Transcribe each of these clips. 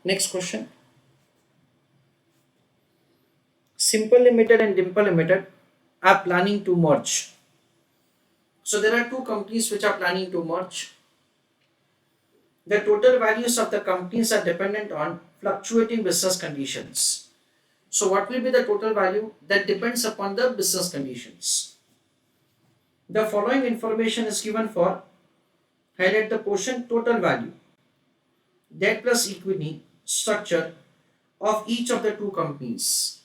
Next question. Simple Limited and Dimple Limited are planning to merge. So there are two companies which are planning to merge. The total values of the companies are dependent on fluctuating business conditions. So what will be the total value? That depends upon the business conditions. The following information is given for highlight the portion total value, debt plus equity structure of each of the two companies.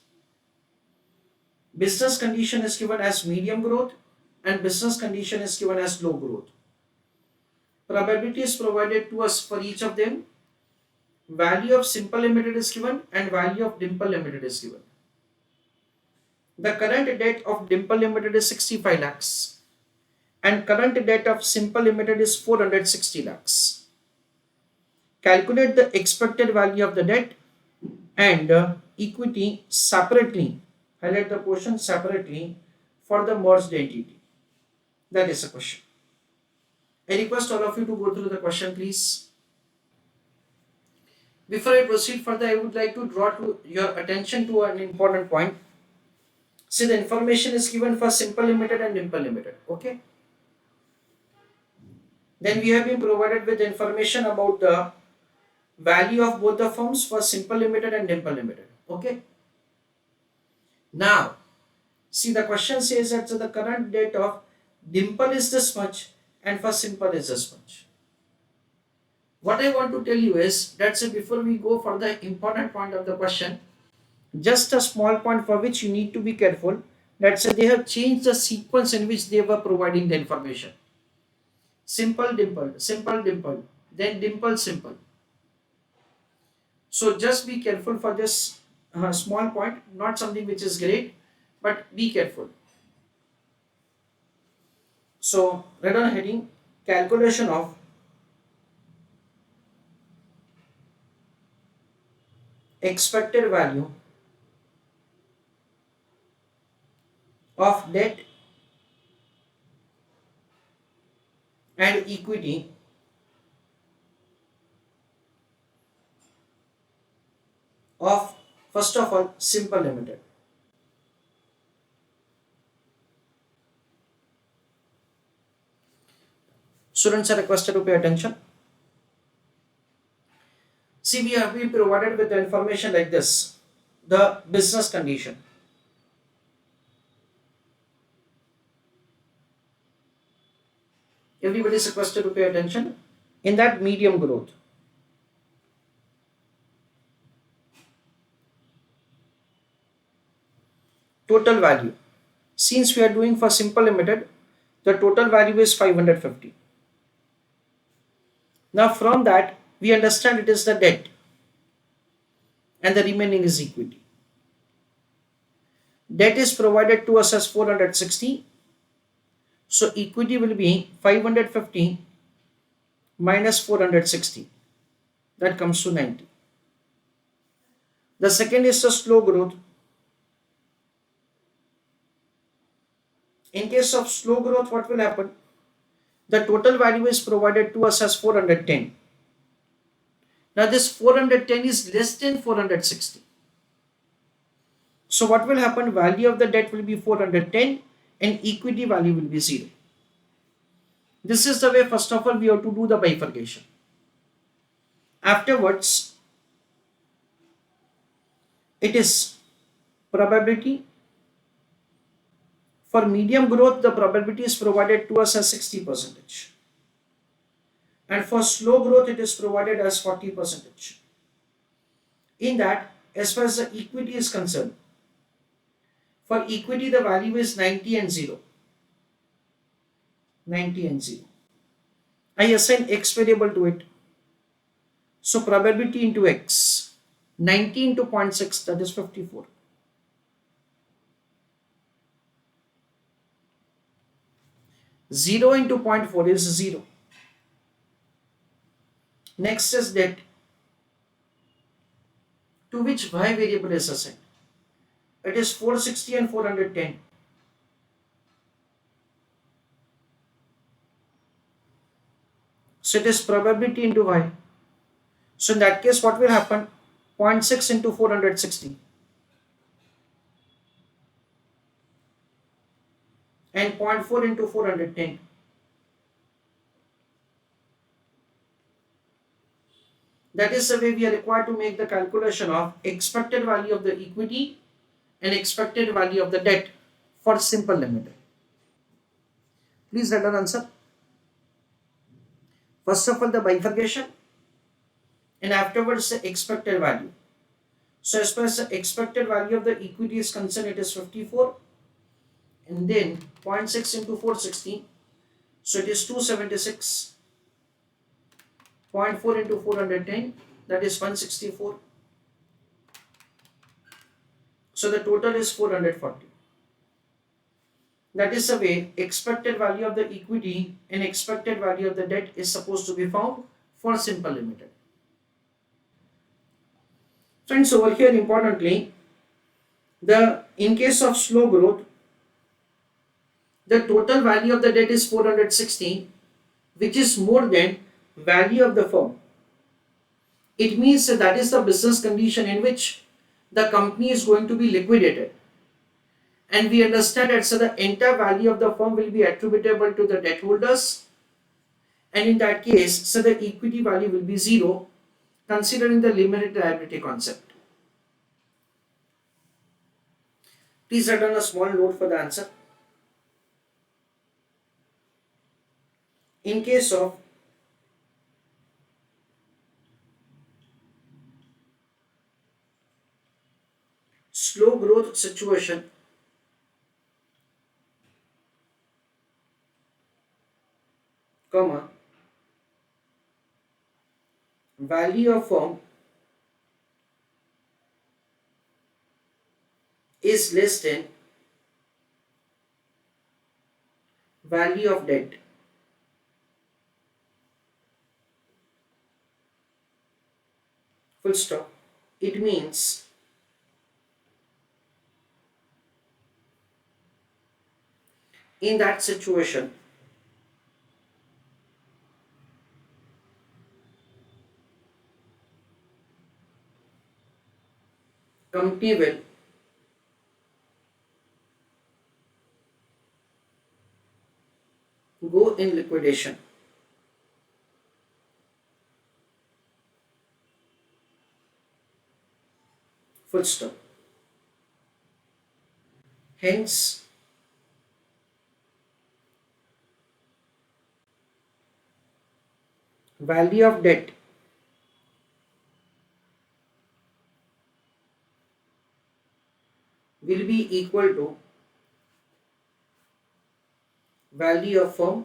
Business condition is given as medium growth and business condition is given as low growth. Probability is provided to us for each of them. Value of Simple Limited is given and value of Dimple Limited is given. The current debt of Dimple Limited is 65 lakhs and current debt of Simple Limited is 460 lakhs. Calculate the expected value of the debt and equity separately. Highlight the portion separately for the merged entity. That is a question. I request all of you to go through the question, please. Before I proceed further, I would like to draw to your attention to an important point. See, the information is given for Simple Limited and Dimple Limited. Okay. Then we have been provided with information about the value of both the firms for Simple Limited and Dimple Limited. Okay. Now, see, the question says that the current debt of Dimple is this much and for Simple is this much. What I want to tell you is that before we go for the important point of the question, just a small point for which you need to be careful. That they have changed the sequence in which they were providing the information. Simple dimple, then dimple simple. So just be careful for this small point, not something which is great, but be careful. So right on heading, calculation of expected value of debt and equity of, first of all, Simple Limited. Students are requested to pay attention. See, we have been provided with the information like this. The business condition. Everybody is requested to pay attention. In that medium growth, total value. Since we are doing for Simple Limited, the total value is 550. Now from that, we understand it is the debt and the remaining is equity. Debt is provided to us as 460. So equity will be 550 minus 460. That comes to 90. The second is the slow growth. In case of slow growth, what will happen? The total value is provided to us as 410. Now this 410 is less than 460. So what will happen? Value of the debt will be 410 and equity value will be 0. This is the way, first of all, we have to do the bifurcation. Afterwards, it is probability. For medium growth, the probability is provided to us as 60%. And for slow growth, it is provided as 40%. In that, as far as the equity is concerned, for equity, the value is 90 and 0. 90 and 0. I assign x variable to it. So probability into x. 90 into 0.6, that is 54. Zero into 0.4 is 0. Next is debt, to which y variable is assigned. It is 460 and 410. So it is probability into y. So in that case, what will happen? 0. 0.6 into 460 and 0.4 into 410. That is the way we are required to make the calculation of expected value of the equity and expected value of the debt for Simple Ltd. Please write an answer. First of all, the bifurcation, and afterwards the expected value. So as far as the expected value of the equity is concerned, it is 54, and then 0.6 into 460, so it is 276, 0.4 into 410, that is 164. So the total is 440. That is the way expected value of the equity and expected value of the debt is supposed to be found for Simple Ltd. Friends, over here importantly, in case of slow growth, the total value of the debt is 460, which is more than value of the firm. It means that is the business condition in which the company is going to be liquidated. And we understand that so the entire value of the firm will be attributable to the debt holders. And in that case, so the equity value will be 0, considering the limited liability concept. Please write down a small note for the answer. In case of slow growth situation, comma, value of firm is less than value of debt. Full stop. It means in that situation, company will go in liquidation. Full stop. Hence, value of debt will be equal to value of firm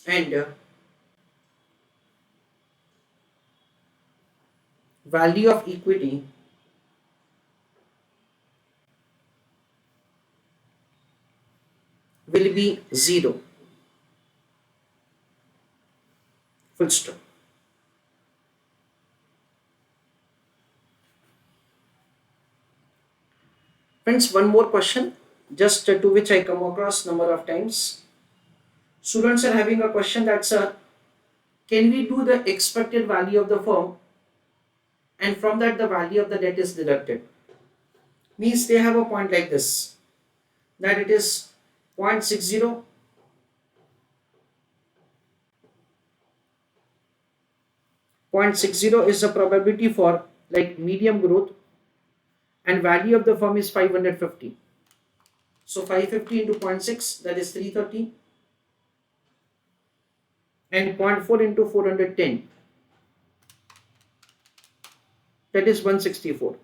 and value of equity will be 0. Full stop. Friends, one more question, just to which I come across number of times. Students are having a question that, sir, can we do the expected value of the firm and from that the value of the debt is deducted? Means they have a point like this, that it is 0.60, 0.60 is the probability for like medium growth, and value of the firm is 550. So 550 into 0.6, that is 330, and 0.4 into 410, that is 164.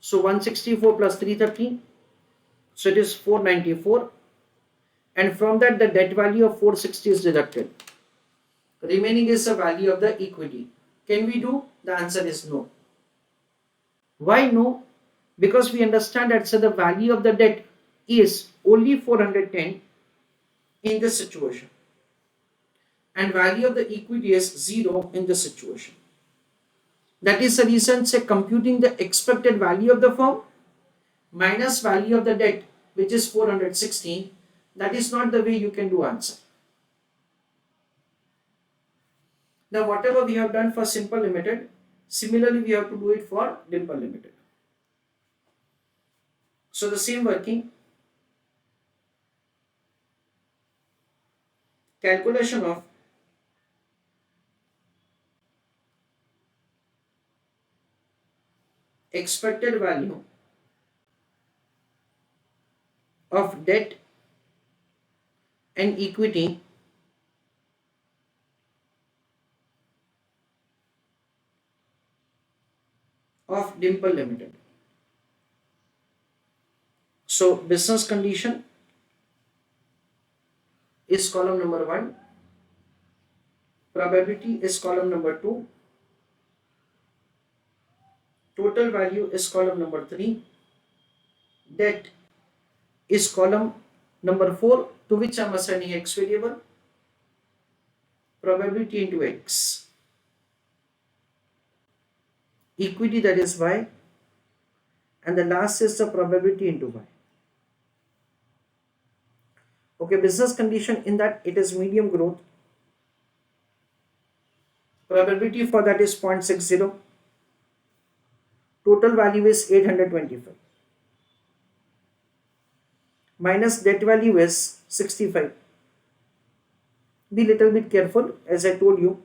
So 164 plus 330, so it is 494, and from that the debt value of 460 is deducted. Remaining is the value of the equity. Can we do? The answer is no. Why no? Because we understand that the value of the debt is only 410 in this situation, and value of the equity is 0 in this situation. That is the reason computing the expected value of the firm minus value of the debt, which is 460, That is not the way you can do answer. Now whatever we have done for Simple Limited, similarly we have to do it for Dimple Limited. So the same working, calculation of expected value of debt and equity of Dimple Limited. So business condition is column number 1, probability is column number 2, total value is column number 3, debt is column number 4, to which I am assigning x variable, probability into x, equity that is y, and the last is the probability into y. Okay, business condition in that it is medium growth, probability for that is 0.60, total value is 825, minus debt value is 65. Be little bit careful as I told you.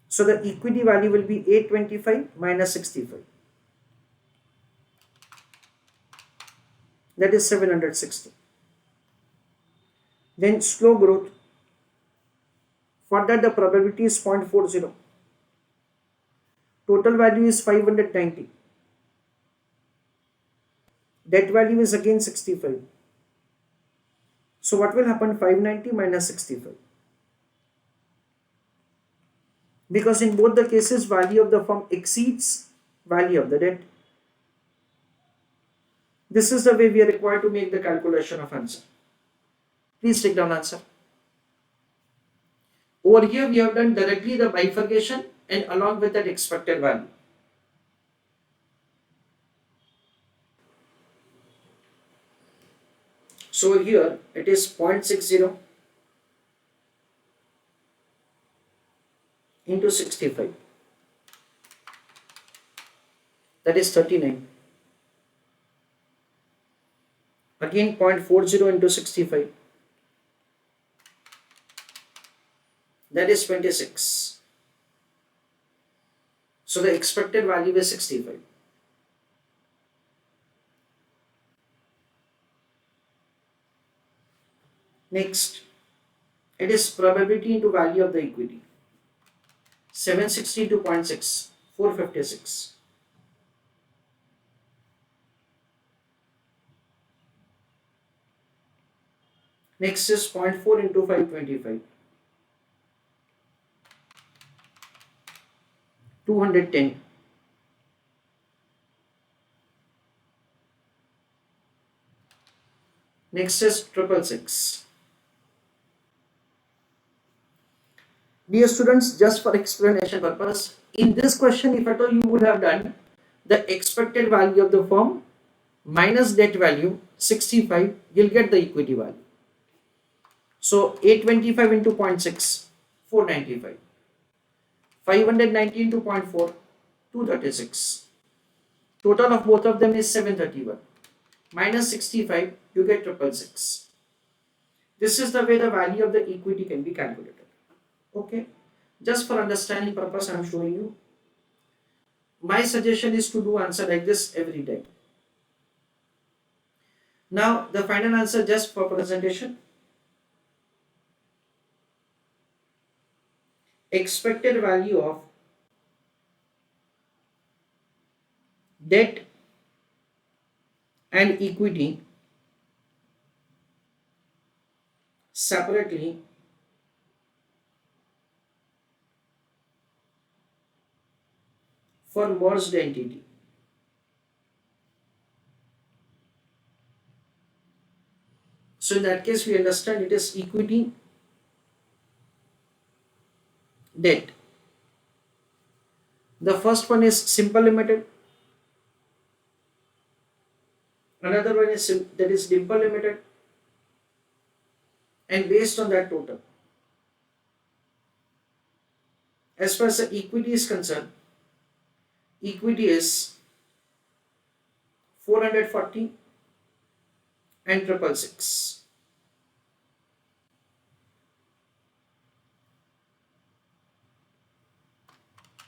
So the equity value will be 825 minus 65. That is 760. Then slow growth. For that the probability is 0.40. Total value is 590. Debt value is again 65. So what will happen? 590 minus 65. Because in both the cases value of the firm exceeds value of the debt. This is the way we are required to make the calculation of answer. Please take down answer. Over here we have done directly the bifurcation and along with that expected value. So here it is 0.60 into 65. That is 39. Again 0.40 into 65. That is 26. So the expected value is 65. Next, it is probability into value of the equity. 760 into 0.6, 456. Next is 0.4 into 525. 210. Next is 666. Dear students, just for explanation purpose, in this question, if at all you would have done the expected value of the firm minus debt value 65, you'll get the equity value. So 825 into 0.6, 495. 590 into 0.4, 236. Total of both of them is 731. Minus 65, you get 666. This is the way the value of the equity can be calculated. Okay, just for understanding purpose I am showing you. My suggestion is to do answer like this every day. Now the final answer just for presentation. Expected value of debt and equity separately for merged entity. So in that case we understand it is equity, debt. The first one is Simple Limited. Another one is that is Dimple Limited. and based on that total, as far as the equity is concerned, equity is 440 and 666.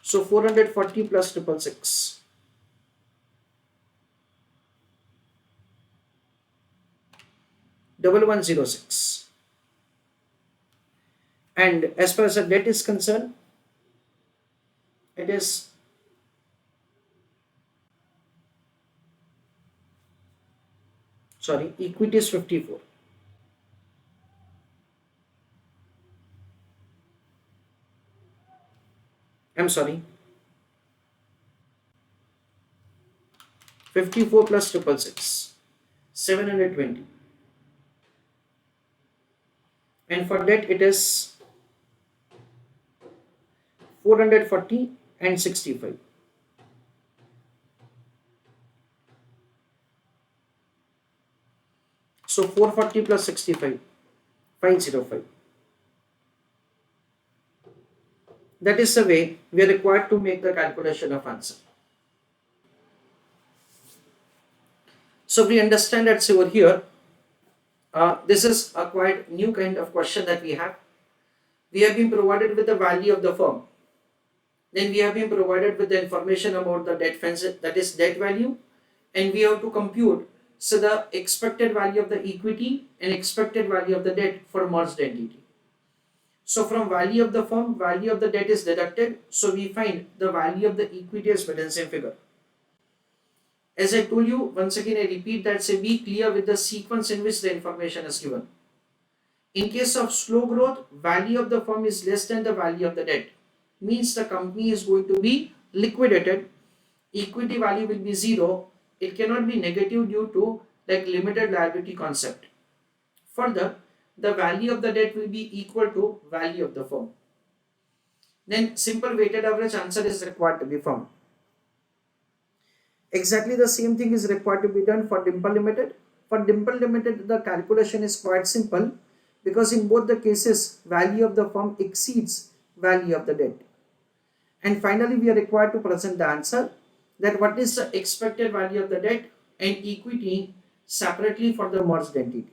So 440 plus 666, 1106. And as far as the debt is concerned, it is equity is 54. I'm sorry, 54 plus 666, 720. And for debt it is 440 and 65. So 440 plus 65, 505. That is the way we are required to make the calculation of answer. So we understand that over here, this is a quite new kind of question that we have. We have been provided with the value of the firm. Then we have been provided with the information about the debt fence, that is debt value, and we have to compute the expected value of the equity and expected value of the debt for merged entity. So from value of the firm, value of the debt is deducted. So we find the value of the equity as balancing figure. As I told you, once again I repeat that, say be clear with the sequence in which the information is given. In case of slow growth, value of the firm is less than the value of the debt. Means the company is going to be liquidated. Equity value will be zero. It cannot be negative due to like limited liability concept. Further, the value of the debt will be equal to value of the firm. Then simple weighted average answer is required to be found. Exactly the same thing is required to be done for Dimple Limited. For Dimple Limited, the calculation is quite simple because in both the cases, value of the firm exceeds value of the debt. And finally, we are required to present the answer that what is the expected value of the debt and equity separately for the merged entity.